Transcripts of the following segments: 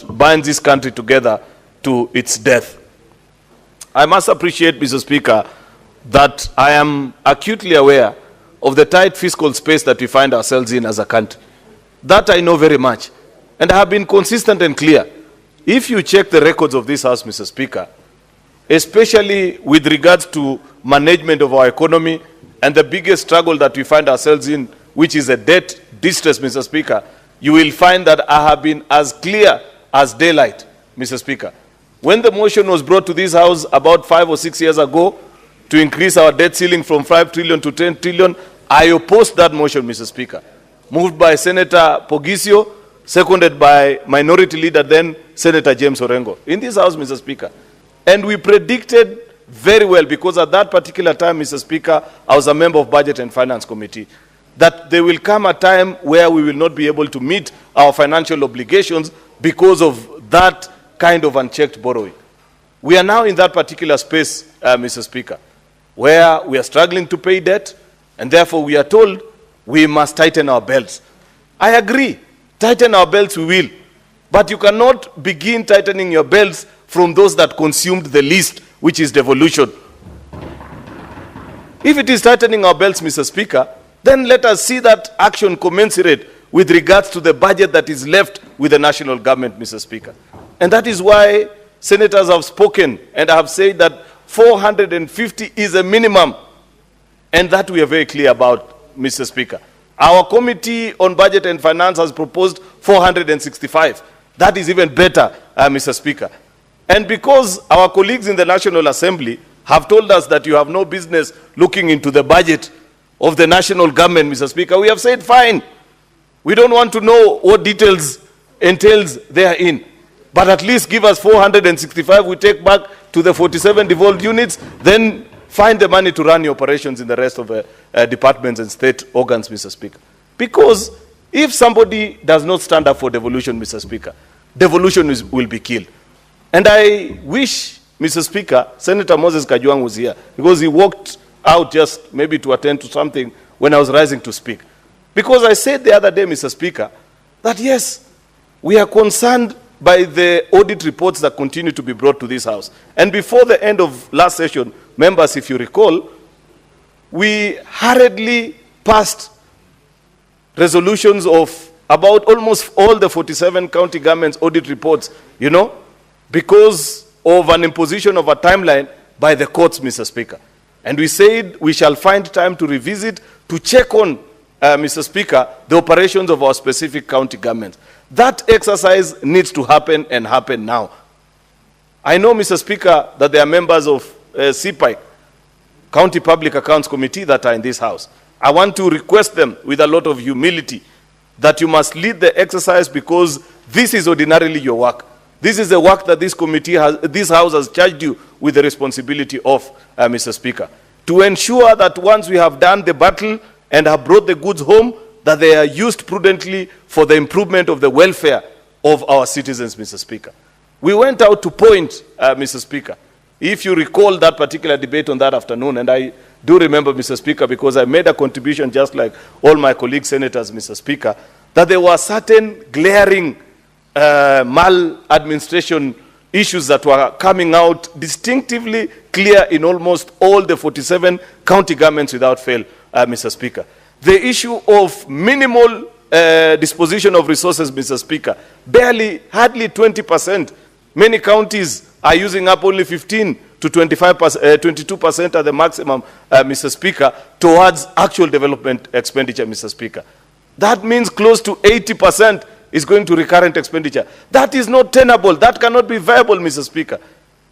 binds this country together to its death. I must appreciate, Mr. Speaker, that I am acutely aware of the tight fiscal space that we find ourselves in as a country. That I know very much. And I have been consistent and clear. If you check the records of this House, Mr. Speaker, especially with regards to management of our economy and the biggest struggle that we find ourselves in, which is a debt distress, Mr. Speaker, you will find that I have been as clear as daylight, Mr. Speaker. When the motion was brought to this House about 5 or 6 years ago to increase our debt ceiling from 5 trillion to 10 trillion, I opposed that motion, Mr. Speaker. Moved by Senator Pogisio, seconded by Minority Leader then, Senator James Orengo, in this House, Mr. Speaker. And we predicted very well, because at that particular time, Mr. Speaker, I was a member of Budget and Finance Committee, that there will come a time where we will not be able to meet our financial obligations because of that kind of unchecked borrowing. We are now in that particular space, Mr. Speaker, where we are struggling to pay debt, and therefore we are told we must tighten our belts. I agree, tighten our belts we will, but you cannot begin tightening your belts from those that consumed the least, which is devolution. If it is tightening our belts, Mr. Speaker, then let us see that action commensurate with regards to the budget that is left with the national government, Mr. Speaker. And that is why senators have spoken and have said that 450 is a minimum, and that we are very clear about, Mr. Speaker. Our Committee on Budget and Finance has proposed 465. That is even better, Mr. Speaker. And because our colleagues in the National Assembly have told us that you have no business looking into the budget of the national government, Mr. Speaker, we have said fine. We don't want to know what details entails therein. But at least give us 465, we take back to the 47 devolved units, then find the money to run your operations in the rest of the departments and state organs, Mr. Speaker. Because if somebody does not stand up for devolution, Mr. Speaker, devolution will be killed. And I wish, Mr. Speaker, Senator Moses Kajwang was here, because he walked out just maybe to attend to something when I was rising to speak. Because I said the other day, Mr. Speaker, that yes, we are concerned by the audit reports that continue to be brought to this House. And before the end of last session, members, if you recall, we hurriedly passed resolutions of about almost all the 47 county governments' audit reports, because of an imposition of a timeline by the courts, Mr. Speaker. And we said we shall find time to revisit, to check on, Mr. Speaker, the operations of our specific county governments. That exercise needs to happen and happen now. I know, Mr. Speaker, that there are members of CPIC, County Public Accounts Committee, that are in this House. I want to request them with a lot of humility that you must lead the exercise, because this is ordinarily your work. This is the work that this committee this House has charged you with the responsibility of, Mr. Speaker, to ensure that once we have done the battle and have brought the goods home, that they are used prudently for the improvement of the welfare of our citizens, Mr. Speaker. We went out to point, Mr. Speaker, if you recall that particular debate on that afternoon, and I do remember, Mr. Speaker, because I made a contribution just like all my colleague senators, Mr. Speaker, that there were certain glaring maladministration issues that were coming out distinctively clear in almost all the 47 county governments without fail, Mr. Speaker. The issue of minimal disposition of resources, Mr. Speaker, hardly 20%. Many counties are using up only 15 to 22% at the maximum, Mr. Speaker, towards actual development expenditure, Mr. Speaker. That means close to 80% is going to recurrent expenditure. That is not tenable. That cannot be viable, Mr. Speaker.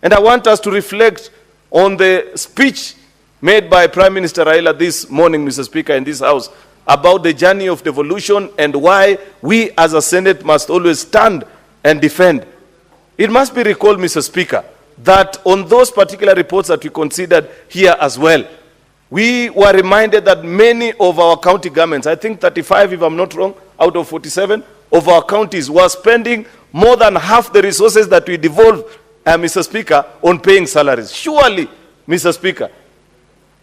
And I want us to reflect on the speech made by Prime Minister Raila this morning, Mr. Speaker, in this House, about the journey of devolution and why we as a Senate must always stand and defend. It must be recalled, Mr. Speaker, that on those particular reports that we considered here as well, we were reminded that many of our county governments, I think 35 if I'm not wrong, out of 47 of our counties, were spending more than half the resources that we devolved, Mr. Speaker, on paying salaries. Surely, Mr. Speaker,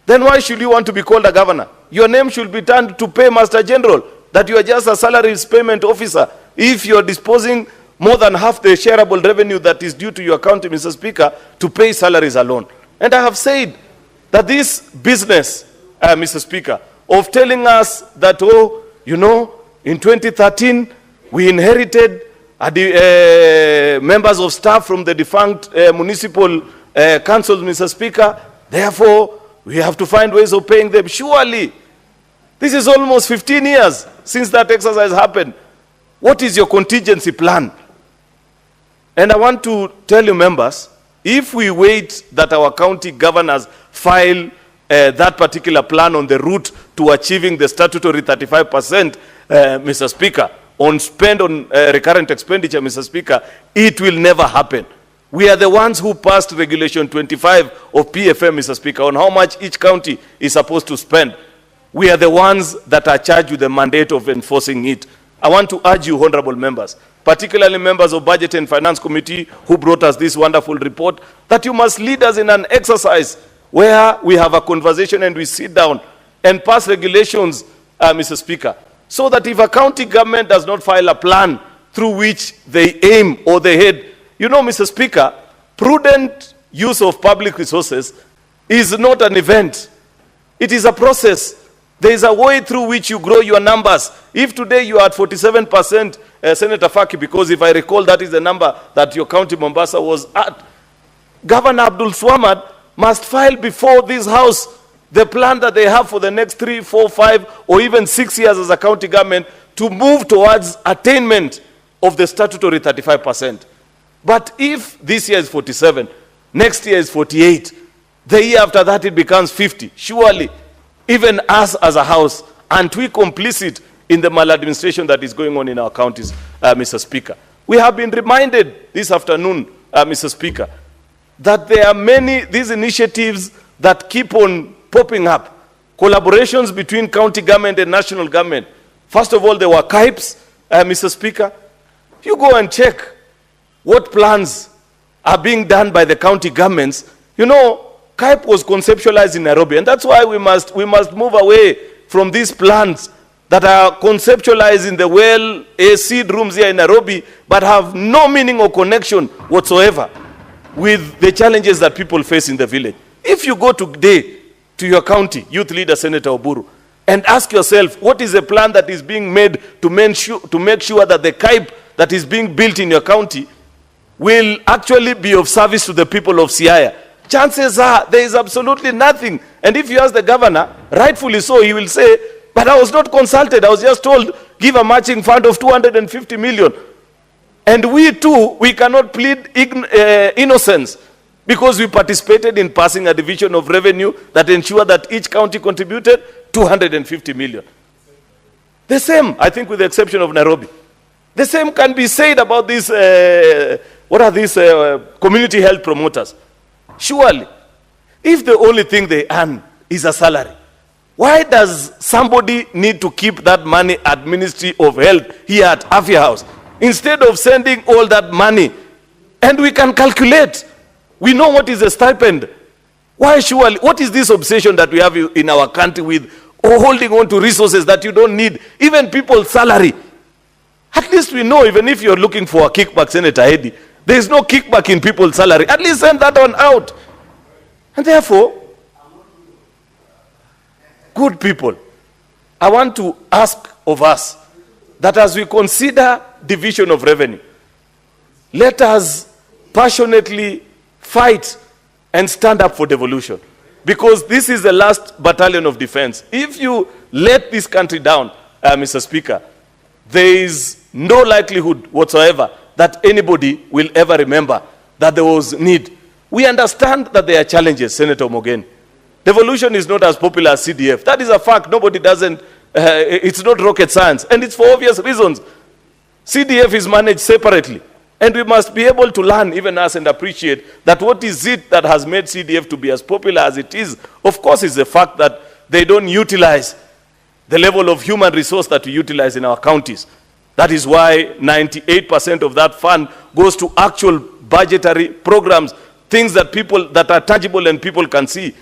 then why should you want to be called a governor? Your name should be turned to Paymaster General, that you are just a salaries payment officer if you are disposing more than half the shareable revenue that is due to your county, Mr. Speaker, to pay salaries alone. And I have said that this business, Mr. Speaker, of telling us that, oh, you know, in 2013, we inherited members of staff from the defunct municipal councils, Mr. Speaker. Therefore, we have to find ways of paying them. Surely, this is almost 15 years since that exercise happened. What is your contingency plan? And I want to tell you, members, if we wait that our county governors file that particular plan on the route to achieving the statutory 35%, Mr. Speaker, on spend on recurrent expenditure, Mr. Speaker, it will never happen. We are the ones who passed Regulation 25 of PFM, Mr. Speaker, on how much each county is supposed to spend. We are the ones that are charged with the mandate of enforcing it. I want to urge you, honorable members, particularly members of Budget and Finance Committee who brought us this wonderful report, that you must lead us in an exercise where we have a conversation and we sit down and pass regulations, Mr. Speaker, so that if a county government does not file a plan through which they aim or they head, you know, Mr. Speaker, prudent use of public resources is not an event. It is a process. There is a way through which you grow your numbers. If today you are at 47%, Senator Faki, because if I recall that is the number that your county Mombasa was at, Governor Abdul Swamad must file before this house the plan that they have for the next 3, 4, 5, or even 6 years as a county government to move towards attainment of the statutory 35%. But if this year is 47, next year is 48, the year after that it becomes 50, surely even us as a house, aren't we complicit in the maladministration that is going on in our counties, Mr. Speaker? We have been reminded this afternoon, Mr. Speaker, that there are many, these initiatives that keep on popping up. Collaborations between county government and national government. First of all, there were KIPES, Mr. Speaker. You go and check what plans are being done by the county governments. You know, KIPE was conceptualized in Nairobi, and that's why we must move away from these plans that are conceptualized in the well-seed rooms here in Nairobi, but have no meaning or connection whatsoever with the challenges that people face in the village. If you go today to your county, youth leader Senator Oburu, and ask yourself, what is the plan that is being made to make sure that the KIPE that is being built in your county will actually be of service to the people of Siaya? Chances are there is absolutely nothing. And if you ask the governor, rightfully so, he will say, but I was not consulted. I was just told, give a matching fund of 250 million. And we too, we cannot plead innocence because we participated in passing a division of revenue that ensured that each county contributed 250 million. The same, I think with the exception of Nairobi. The same can be said about these, what are these community health promoters? Surely, if the only thing they earn is a salary, why does somebody need to keep that money at Ministry of Health here at Afya House instead of sending all that money? And we can calculate. We know what is a stipend. Why surely? What is this obsession that we have in our country with holding on to resources that you don't need? Even people's salary. At least we know, even if you're looking for a kickback, Senator Eddy, there is no kickback in people's salary. At least send that one out. And therefore, good people, I want to ask of us that as we consider division of revenue, let us passionately fight and stand up for devolution. Because this is the last battalion of defense. If you let this country down, Mr. Speaker, there is no likelihood whatsoever that anybody will ever remember that there was need. We understand that there are challenges, Senator Mogeni. Devolution is not as popular as CDF. That is a fact. Nobody doesn't, it's not rocket science. And it's for obvious reasons. CDF is managed separately. And we must be able to learn, even us, and appreciate that what is it that has made CDF to be as popular as it is. Of course, is the fact that they don't utilize the level of human resource that we utilize in our counties. That is why 98% of that fund goes to actual budgetary programs, things that people, that are tangible and people can see.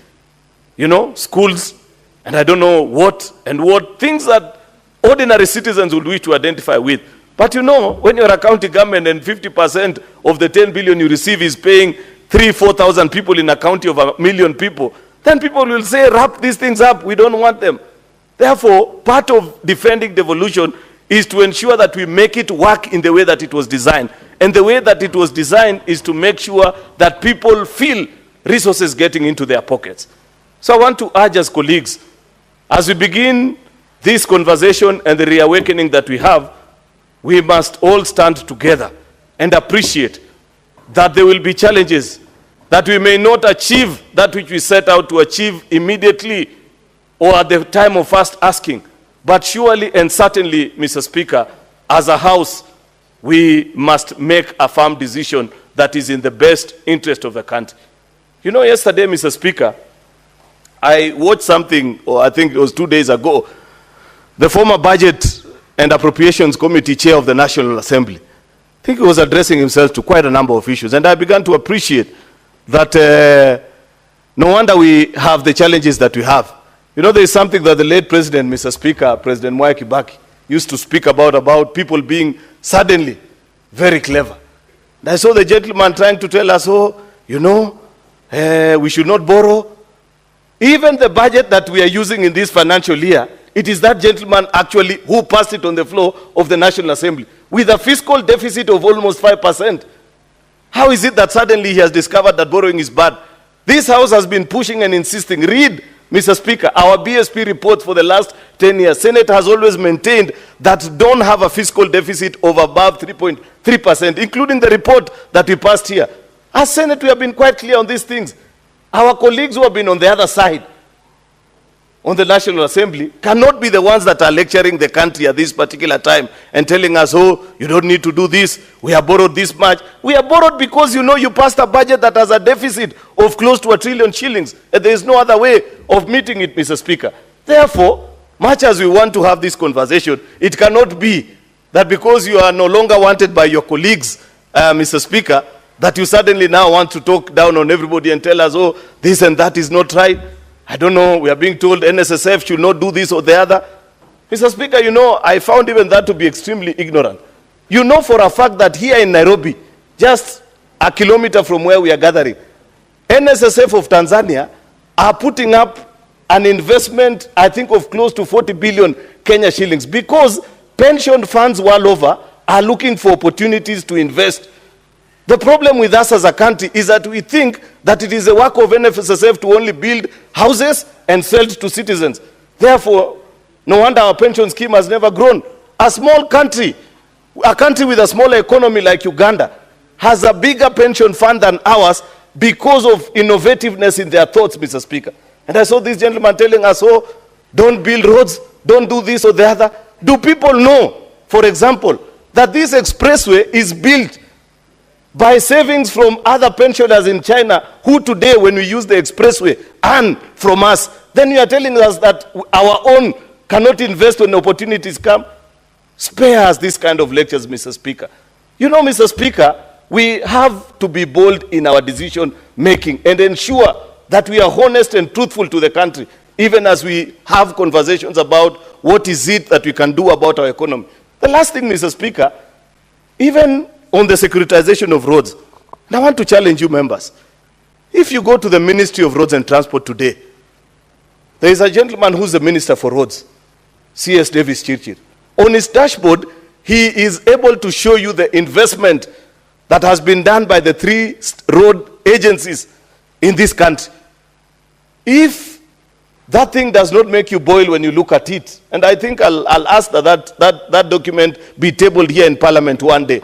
You know, schools, and I don't know what, things that ordinary citizens would wish to identify with. But you know, when you're a county government and 50% of the 10 billion you receive is paying 3,000-4,000 people in a county of 1 million people, then people will say, wrap these things up, we don't want them. Therefore, part of defending devolution is to ensure that we make it work in the way that it was designed. And the way that it was designed is to make sure that people feel resources getting into their pockets. So I want to urge as colleagues, as we begin this conversation and the reawakening that we have, we must all stand together and appreciate that there will be challenges, that we may not achieve that which we set out to achieve immediately or at the time of first asking. But surely and certainly, Mr. Speaker, as a House, we must make a firm decision that is in the best interest of the country. You know, yesterday, Mr. Speaker, I watched something, or I think it was 2 days ago, the former Budget and Appropriations Committee Chair of the National Assembly. I think he was addressing himself to quite a number of issues, and I began to appreciate that no wonder we have the challenges that we have. You know, there is something that the late President, Mr. Speaker, President Mwai Kibaki, used to speak about people being suddenly very clever. And I saw the gentleman trying to tell us, oh, you know, we should not borrow. Even the budget that we are using in this financial year, it is that gentleman actually who passed it on the floor of the National Assembly with a fiscal deficit of almost 5%. How is it that suddenly he has discovered that borrowing is bad? This House has been pushing and insisting. Read, Mr. Speaker, our BSP report for the last 10 years. Senate has always maintained that don't have a fiscal deficit of above 3.3%, including the report that we passed here. As Senate, we have been quite clear on these things. Our colleagues who have been on the other side, on the National Assembly, cannot be the ones that are lecturing the country at this particular time and telling us, oh, you don't need to do this, we have borrowed this much. We have borrowed because, you know, you passed a budget that has a deficit of close to 1 trillion shillings, and there is no other way of meeting it, Mr. Speaker. Therefore, much as we want to have this conversation, it cannot be that because you are no longer wanted by your colleagues, Mr. Speaker, that you suddenly now want to talk down on everybody and tell us, oh, this and that is not right. I don't know, we are being told NSSF should not do this or the other. Mr. Speaker, you know, I found even that to be extremely ignorant. You know for a fact that here in Nairobi, just a kilometer from where we are gathering, NSSF of Tanzania are putting up an investment, I think, of close to 40 billion Kenya shillings because pension funds world over are looking for opportunities to invest. The problem with us as a country is that we think that it is the work of NFSSF to only build houses and sell to citizens. Therefore, no wonder our pension scheme has never grown. A small country, a country with a smaller economy like Uganda, has a bigger pension fund than ours because of innovativeness in their thoughts, Mr. Speaker. And I saw this gentleman telling us, oh, don't build roads, don't do this or the other. Do people know, for example, that this expressway is built by savings from other pensioners in China who today, when we use the expressway, earn from us? Then you are telling us that our own cannot invest when opportunities come? Spare us this kind of lectures, Mr. Speaker. You know, Mr. Speaker, we have to be bold in our decision making and ensure that we are honest and truthful to the country, even as we have conversations about what is it that we can do about our economy. The last thing, Mr. Speaker, even on the securitization of roads, and I want to challenge you members. If you go to the Ministry of Roads and Transport today, there is a gentleman who's the Minister for Roads, C.S. Davis Chirchir. On his dashboard, he is able to show you the investment that has been done by the 3 road agencies in this country. If that thing does not make you boil when you look at it, and I think I'll ask that document be tabled here in Parliament one day.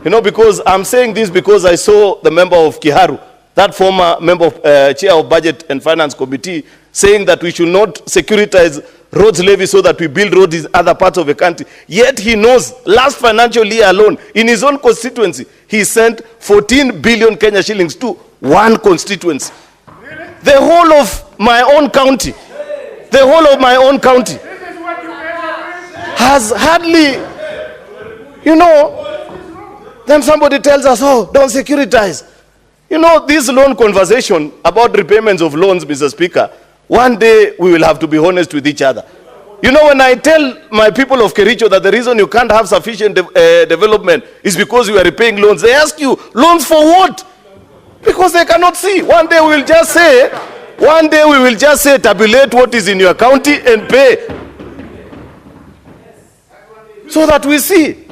You know, because I'm saying this because I saw the member of Kiharu, that former member of, chair of Budget and Finance Committee, saying that we should not securitize roads levy so that we build roads in other parts of the country. Yet he knows, last financial year alone, in his own constituency, he sent 14 billion Kenya shillings to one constituency. Really? The whole of my own county, has hardly, you know, then somebody tells us, oh, don't securitize. You know, this loan conversation about repayments of loans, Mr. Speaker, one day we will have to be honest with each other. You know, when I tell my people of Kericho that the reason you can't have sufficient development is because you are repaying loans, they ask you, loans for what? Because they cannot see. One day we will just say, tabulate what is in your county and pay. So that we see.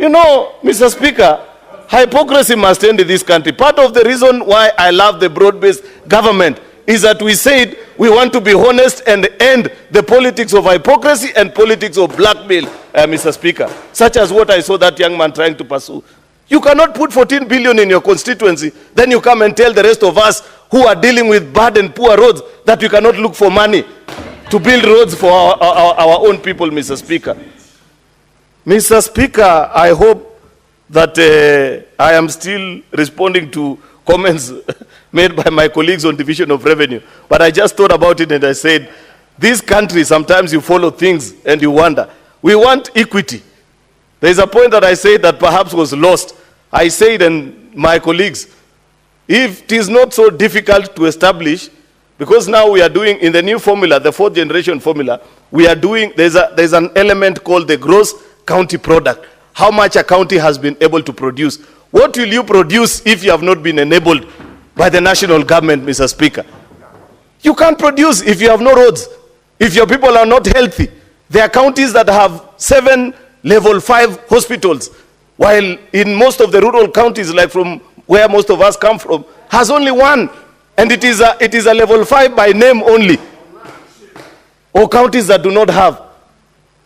You know, Mr. Speaker, hypocrisy must end in this country. Part of the reason why I love the broad-based government is that we said we want to be honest and end the politics of hypocrisy and politics of blackmail, Mr. Speaker, such as what I saw that young man trying to pursue. You cannot put 14 billion in your constituency, then you come and tell the rest of us who are dealing with bad and poor roads that we cannot look for money to build roads for our own people, Mr. Speaker. Mr. Speaker, I hope that I am still responding to comments made by my colleagues on division of revenue. But I just thought about it and I said, this country, sometimes you follow things and you wonder. We want equity. There is a point that I said that perhaps was lost. I said, and my colleagues, if it is not so difficult to establish, because now we are doing, in the new formula, the 4th generation formula, we are doing, there's an element called the gross county product. How much a county has been able to produce. What will you produce if you have not been enabled by the national government, Mr. Speaker? You can't produce if you have no roads, if your people are not healthy. There are counties that have 7 level 5 hospitals, while in most of the rural counties, like from where most of us come from, has only 1. And it is a level 5 by name only. Or counties that do not have.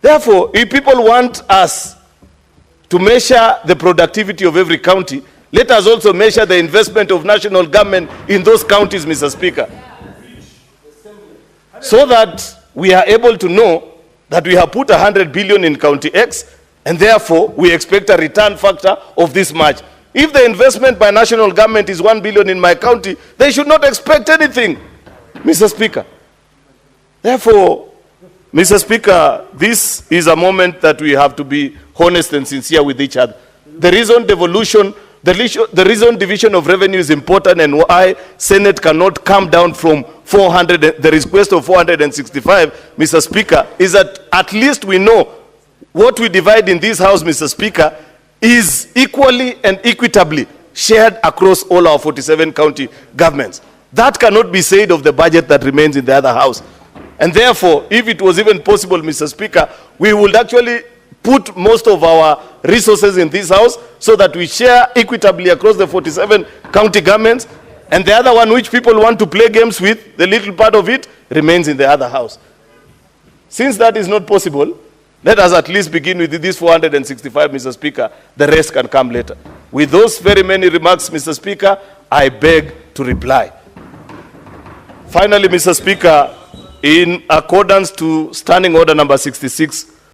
Therefore, if people want us to measure the productivity of every county, let us also measure the investment of national government in those counties, Mr. Speaker. So that we are able to know that we have put 100 billion in county X, and therefore we expect a return factor of this much. If the investment by national government is 1 billion in my county, they should not expect anything, Mr. Speaker. Therefore, Mr. Speaker, this is a moment that we have to be honest and sincere with each other. The reason devolution, the reason division of revenue is important and why Senate cannot come down from 400, the request of 465, Mr. Speaker, is that at least we know what we divide in this house, Mr. Speaker, is equally and equitably shared across all our 47 county governments. That cannot be said of the budget that remains in the other house. And therefore, if it was even possible, Mr. Speaker, we would actually put most of our resources in this house so that we share equitably across the 47 county governments, and the other one which people want to play games with, the little part of it, remains in the other house. Since that is not possible, let us at least begin with this 465, Mr. Speaker. The rest can come later. With those very many remarks, Mr. Speaker, I beg to reply. Finally, Mr. Speaker, in accordance to Standing Order number 66,